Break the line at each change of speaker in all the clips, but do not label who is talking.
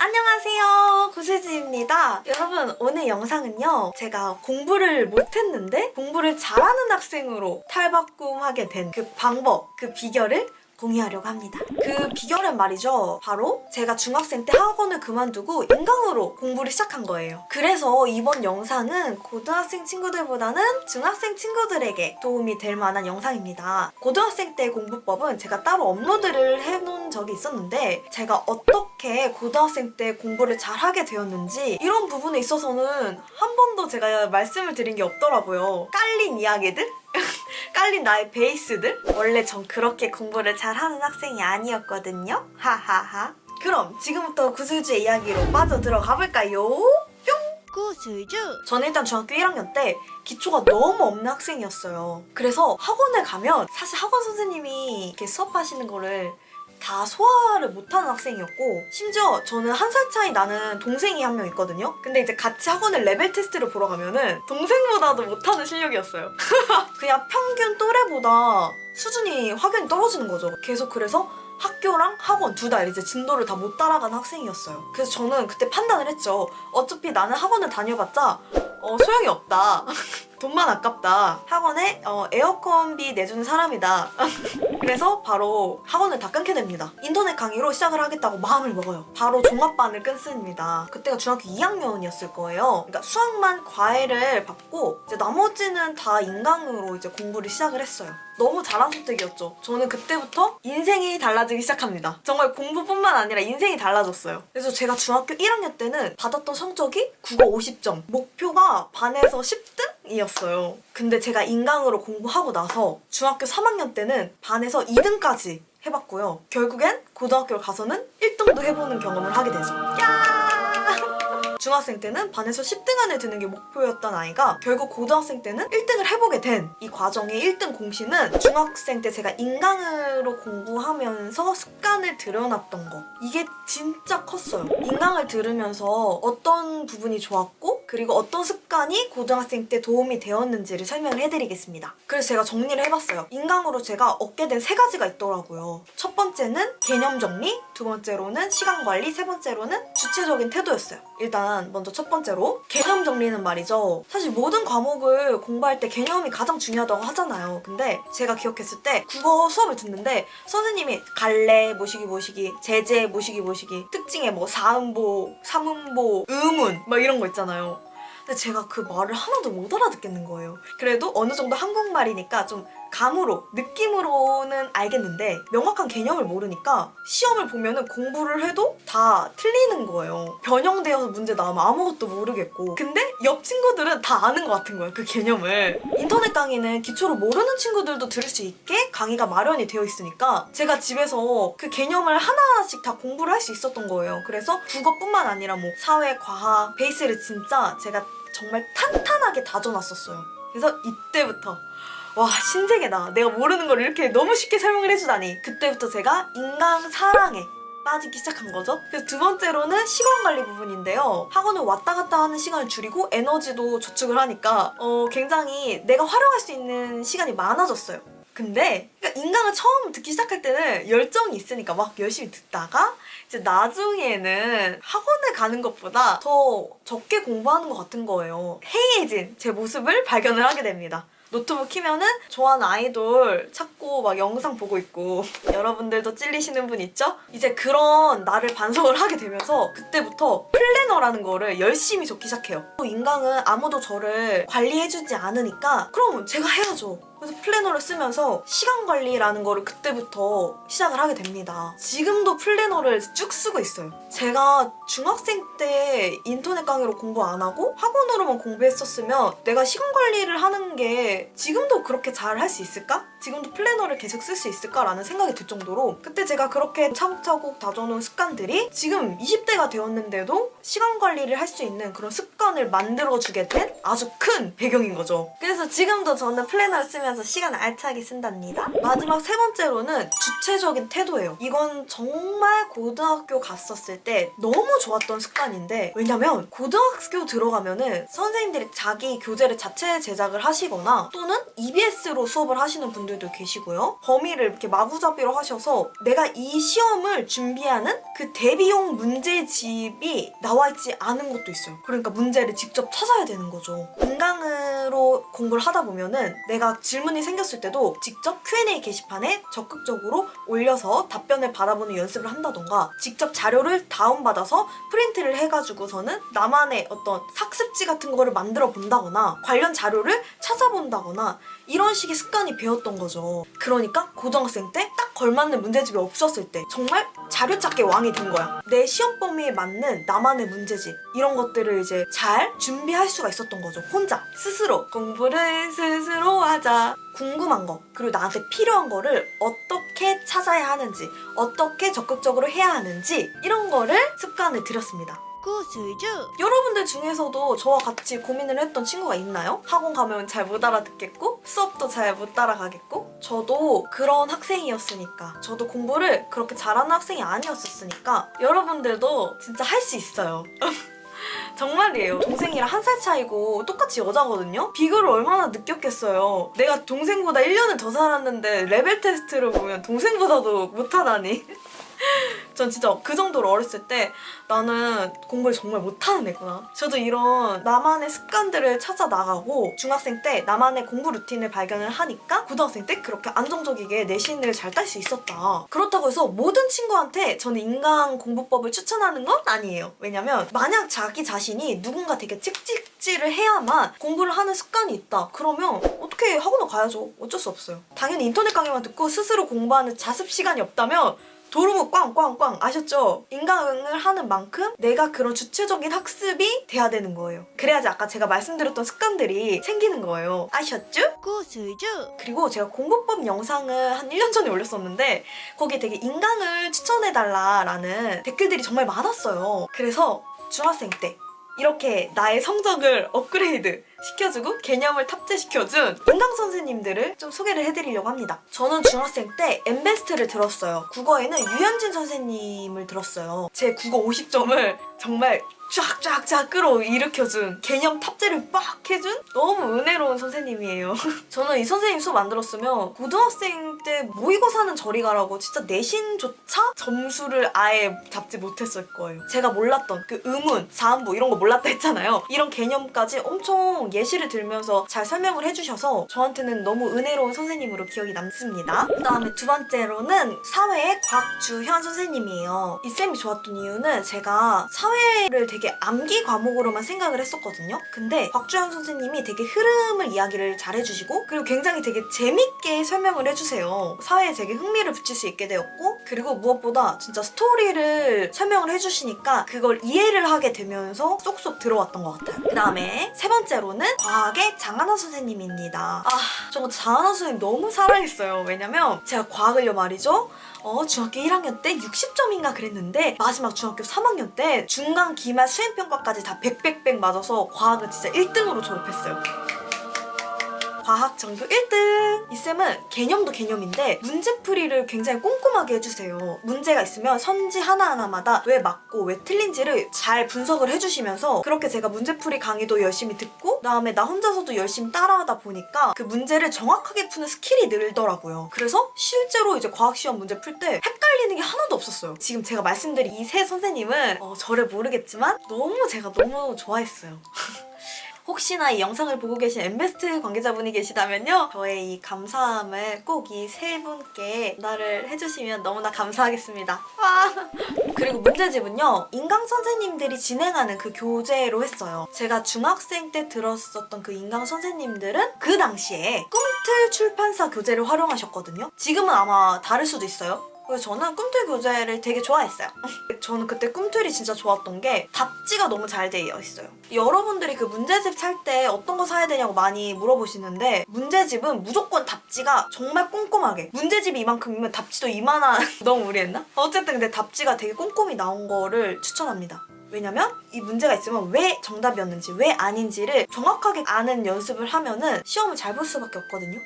안녕하세요, 구슬지입니다. 여러분, 오늘 영상은요, 제가 공부를 못했는데 공부를 잘하는 학생으로 탈바꿈하게 된 그 방법, 그 비결을 공유하려고 합니다. 그 비결은 말이죠, 바로 제가 중학생 때 학원을 그만두고 인강으로 공부를 시작한 거예요. 그래서 이번 영상은 고등학생 친구들보다는 중학생 친구들에게 도움이 될 만한 영상입니다. 고등학생 때 공부법은 제가 따로 업로드를 해놓은 적이 있었는데 제가 어떻게 고등학생 때 공부를 잘하게 되었는지 이런 부분에 있어서는 한 번도 제가 말씀을 드린 게 없더라고요. 깔린 이야기들? 깔린 나의 베이스들? 원래 전 그렇게 공부를 잘하는 학생이 아니었거든요? 하하하. 그럼 지금부터 구슬주의 이야기로 빠져들어가 볼까요? 뿅! 구슬주! 저는 일단 중학교 1학년 때 기초가 너무 없는 학생이었어요. 그래서 학원에 가면 사실 학원 선생님이 이렇게 수업하시는 거를 다 소화를 못하는 학생이었고, 심지어 저는 1살 차이 나는 동생이 한 명 있거든요? 근데 이제 같이 학원을 레벨 테스트를 보러 가면은 동생보다도 못하는 실력이었어요. 그냥 평균 또래보다 수준이 확연히 떨어지는 거죠. 계속 그래서 학교랑 학원 둘 다 이제 진도를 다 못 따라가는 학생이었어요. 그래서 저는 그때 판단을 했죠. 어차피 나는 학원을 다녀봤자 소용이 없다. 돈만 아깝다. 학원에 에어컨비 내주는 사람이다. 그래서 바로 학원을 다 끊게 됩니다. 인터넷 강의로 시작을 하겠다고 마음을 먹어요. 바로 종합반을 끊습니다. 그때가 중학교 2학년이었을 거예요. 그러니까 수학만 과외를 받고 이제 나머지는 다 인강으로 이제 공부를 시작을 했어요. 너무 잘한 선택이었죠. 저는 그때부터 인생이 달라지기 시작합니다. 정말 공부뿐만 아니라 인생이 달라졌어요. 그래서 제가 중학교 1학년 때는 받았던 성적이 국어 50점. 목표가 반에서 10등이었어요. 근데 제가 인강으로 공부하고 나서 중학교 3학년 때는 반에서 2등까지 해봤고요. 결국엔 고등학교를 가서는 1등도 해보는 경험을 하게 되죠. 야! 중학생 때는 반에서 10등 안에 드는 게 목표였던 아이가 결국 고등학생 때는 1등을 해보게 된 이 과정의 1등 공신은 중학생 때 제가 인강으로 공부하면서 습관을 들여놨던 거. 이게 진짜 컸어요. 인강을 들으면서 어떤 부분이 좋았고 그리고 어떤 습관이 고등학생 때 도움이 되었는지를 설명을 해드리겠습니다. 그래서 제가 정리를 해봤어요. 인강으로 제가 얻게 된 3가지가 있더라고요. 첫 번째는 개념 정리, 두 번째로는 시간 관리, 세 번째로는 주체적인 태도였어요. 일단 먼저 첫 번째로 개념 정리는 말이죠. 사실 모든 과목을 공부할 때 개념이 가장 중요하다고 하잖아요. 근데 제가 기억했을 때 국어 수업을 듣는데 선생님이 갈래, 모시기, 제재, 모시기, 특징에 뭐 사음보, 삼음보, 의문 막 이런 거 있잖아요. 근데 제가 그 말을 하나도 못 알아듣겠는 거예요. 그래도 어느 정도 한국말이니까 좀 감으로, 느낌으로는 알겠는데 명확한 개념을 모르니까 시험을 보면은 공부를 해도 다 틀리는 거예요. 변형되어서 문제 나오면 아무것도 모르겠고. 근데 옆 친구들은 다 아는 것 같은 거예요, 그 개념을. 인터넷 강의는 기초로 모르는 친구들도 들을 수 있게 강의가 마련이 되어 있으니까 제가 집에서 그 개념을 하나하나씩 다 공부를 할 수 있었던 거예요. 그래서 국어뿐만 아니라 뭐 사회, 과학, 베이스를 진짜 제가 정말 탄탄하게 다져놨었어요. 그래서 이때부터 와, 신세계다. 내가 모르는 걸 이렇게 너무 쉽게 설명을 해주다니. 그때부터 제가 인강 사랑에 빠지기 시작한 거죠. 그래서 두 번째로는 시간 관리 부분인데요. 학원을 왔다 갔다 하는 시간을 줄이고 에너지도 저축을 하니까 굉장히 내가 활용할 수 있는 시간이 많아졌어요. 근데 그러니까 인강을 처음 듣기 시작할 때는 열정이 있으니까 막 열심히 듣다가 이제 나중에는 학원에 가는 것보다 더 적게 공부하는 것 같은 거예요. 해이해진 제 모습을 발견을 하게 됩니다. 노트북 키면은 좋아하는 아이돌 찾고 막 영상 보고 있고. 여러분들도 찔리시는 분 있죠? 이제 그런 나를 반성을 하게 되면서 그때부터 플래너라는 거를 열심히 적기 시작해요. 인강은 아무도 저를 관리해주지 않으니까 그럼 제가 해야죠. 그래서 플래너를 쓰면서 시간 관리라는 거를 그때부터 시작을 하게 됩니다. 지금도 플래너를 쭉 쓰고 있어요. 제가 중학생 때 인터넷 강의로 공부 안 하고 학원으로만 공부했었으면 내가 시간 관리를 하는 게 지금도 그렇게 잘 할 수 있을까? 지금도 플래너를 계속 쓸 수 있을까? 라는 생각이 들 정도로 그때 제가 그렇게 차곡차곡 다져놓은 습관들이 지금 20대가 되었는데도 시간 관리를 할 수 있는 그런 습관을 만들어주게 된 아주 큰 배경인 거죠. 그래서 지금도 저는 플래너를 쓰면서 시간을 알차게 쓴답니다. 마지막 세 번째로는 주체적인 태도예요. 이건 정말 고등학교 갔었을 때 너무 좋았던 습관인데, 왜냐면 고등학교 들어가면은 선생님들이 자기 교재를 자체 제작을 하시거나 또는 EBS로 수업을 하시는 분들 분들도 계시고요. 범위를 이렇게 마구잡이로 하셔서 내가 이 시험을 준비하는 그 대비용 문제집이 나와 있지 않은 것도 있어요. 그러니까 문제를 직접 찾아야 되는 거죠. 인강으로 공부를 하다 보면은 내가 질문이 생겼을 때도 직접 Q&A 게시판에 적극적으로 올려서 답변을 받아보는 연습을 한다던가 직접 자료를 다운받아서 프린트를 해가지고서는 나만의 어떤 학습지 같은 거를 만들어 본다거나 관련 자료를 찾아본다거나 이런 식의 습관이 배웠던 거죠. 그러니까 고등학생 때 딱 걸맞는 문제집이 없었을 때 정말 자료 찾기 왕이 된 거야. 내 시험 범위에 맞는 나만의 문제집 이런 것들을 이제 잘 준비할 수가 있었던 거죠. 혼자 스스로 공부를 스스로 하자. 궁금한 거 그리고 나한테 필요한 거를 어떻게 찾아야 하는지 어떻게 적극적으로 해야 하는지 이런 거를 습관을 들였습니다. 여러분들 중에서도 저와 같이 고민을 했던 친구가 있나요? 학원 가면 잘 못 알아듣겠고 수업도 잘 못 따라가겠고 저도 그런 학생이었으니까 저도 공부를 그렇게 잘하는 학생이 아니었었으니까 여러분들도 진짜 할 수 있어요. 정말이에요. 동생이랑 1살 차이고 똑같이 여자거든요? 비교를 얼마나 느꼈겠어요. 내가 동생보다 1년을 더 살았는데 레벨 테스트를 보면 동생보다도 못하다니. 전 진짜 그 정도로 어렸을 때 나는 공부를 정말 못하는 애구나. 저도 이런 나만의 습관들을 찾아 나가고 중학생 때 나만의 공부 루틴을 발견을 하니까 고등학생 때 그렇게 안정적이게 내신을 잘 딸 수 있었다. 그렇다고 해서 모든 친구한테 저는 인강 공부법을 추천하는 건 아니에요. 왜냐면 만약 자기 자신이 누군가 되게 찍찍질을 해야만 공부를 하는 습관이 있다. 그러면 어떻게 학원을 가야죠. 어쩔 수 없어요. 당연히 인터넷 강의만 듣고 스스로 공부하는 자습 시간이 없다면 도루묵 꽝꽝꽝 아셨죠? 인강을 하는 만큼 내가 그런 주체적인 학습이 돼야 되는 거예요. 그래야지 아까 제가 말씀드렸던 습관들이 생기는 거예요. 아셨죠? 그리고 제가 공부법 영상을 한 1년 전에 올렸었는데 거기에 되게 인강을 추천해달라라는 댓글들이 정말 많았어요. 그래서 중학생 때 이렇게 나의 성적을 업그레이드 시켜주고 개념을 탑재시켜준 인강 선생님들을 좀 소개를 해드리려고 합니다. 저는 중학생 때 엠베스트를 들었어요. 국어에는 유현진 선생님을 들었어요. 제 국어 50점을 정말 쫙쫙쫙 끌어일으켜준 개념 탑재를 빡 해준 너무 은혜로운 선생님이에요. 저는 이 선생님 수업 안 들었으면 고등학생 때 모의고사는 저리 가라고 진짜 내신조차 점수를 아예 잡지 못했을 거예요. 제가 몰랐던 그 의문, 사음부 이런 거 몰랐다 했잖아요. 이런 개념까지 엄청 예시를 들면서 잘 설명을 해주셔서 저한테는 너무 은혜로운 선생님으로 기억이 남습니다. 그 다음에 두 번째로는 사회의 곽주현 선생님이에요. 이 쌤이 좋았던 이유는 제가 사회를 되게 암기 과목으로만 생각을 했었거든요. 근데 곽주현 선생님이 되게 흐름을 이야기를 잘 해주시고 그리고 굉장히 되게 재밌게 설명을 해주세요. 사회에 되게 흥미를 붙일 수 있게 되었고 그리고 무엇보다 진짜 스토리를 설명을 해주시니까 그걸 이해를 하게 되면서 쏙쏙 들어왔던 것 같아요. 그 다음에 세 번째로는 과학의 장하나 선생님입니다. 저 장하나 선생님 너무 사랑했어요. 왜냐면 제가 과학을요 말이죠. 중학교 1학년 때 60점인가 그랬는데 마지막 중학교 3학년 때 중간 기말 수행평가까지 다 100 맞아서 과학은 진짜 1등으로 졸업했어요. 과학 전교 1등! 이 쌤은 개념도 개념인데 문제풀이를 굉장히 꼼꼼하게 해주세요. 문제가 있으면 선지 하나하나마다 왜 맞고 왜 틀린지를 잘 분석을 해주시면서 그렇게 제가 문제풀이 강의도 열심히 듣고 그다음에 나 혼자서도 열심히 따라하다 보니까 그 문제를 정확하게 푸는 스킬이 늘더라고요. 그래서 실제로 이제 과학시험 문제 풀 때 헷갈리는 게 하나도 없었어요. 지금 제가 말씀드린 이 세 선생님은 저를 모르겠지만 제가 너무 좋아했어요. 혹시나 이 영상을 보고 계신 엠베스트 관계자분이 계시다면요. 저의 이 감사함을 꼭 이 세 분께 전달을 해주시면 너무나 감사하겠습니다. 그리고 문제집은요. 인강 선생님들이 진행하는 그 교재로 했어요. 제가 중학생 때 들었었던 그 인강 선생님들은 그 당시에 꿈틀 출판사 교재를 활용하셨거든요. 지금은 아마 다를 수도 있어요. 그래서 저는 꿈틀 교재를 되게 좋아했어요. 저는 그때 꿈틀이 진짜 좋았던 게 답지가 너무 잘 되어 있어요. 여러분들이 그 문제집 살 때 어떤 거 사야 되냐고 많이 물어보시는데 문제집은 무조건 답지가 정말 꼼꼼하게 문제집이 이만큼이면 답지도 이만한 너무 무리했나? 어쨌든 근데 답지가 되게 꼼꼼히 나온 거를 추천합니다. 왜냐면 이 문제가 있으면 왜 정답이었는지 왜 아닌지를 정확하게 아는 연습을 하면은 시험을 잘 볼 수밖에 없거든요.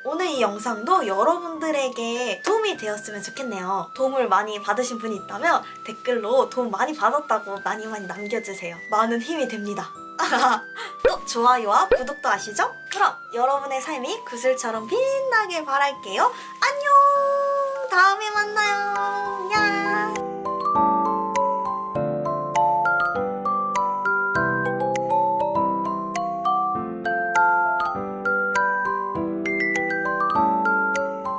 오늘 이 영상도 여러분들에게 도움이 되었으면 좋겠네요. 도움을 많이 받으신 분이 있다면 댓글로 도움 많이 받았다고 많이 남겨주세요. 많은 힘이 됩니다. 또 좋아요와 구독도 아시죠? 그럼 여러분의 삶이 구슬처럼 빛나길 바랄게요. 안녕! 다음에 만나요. 야!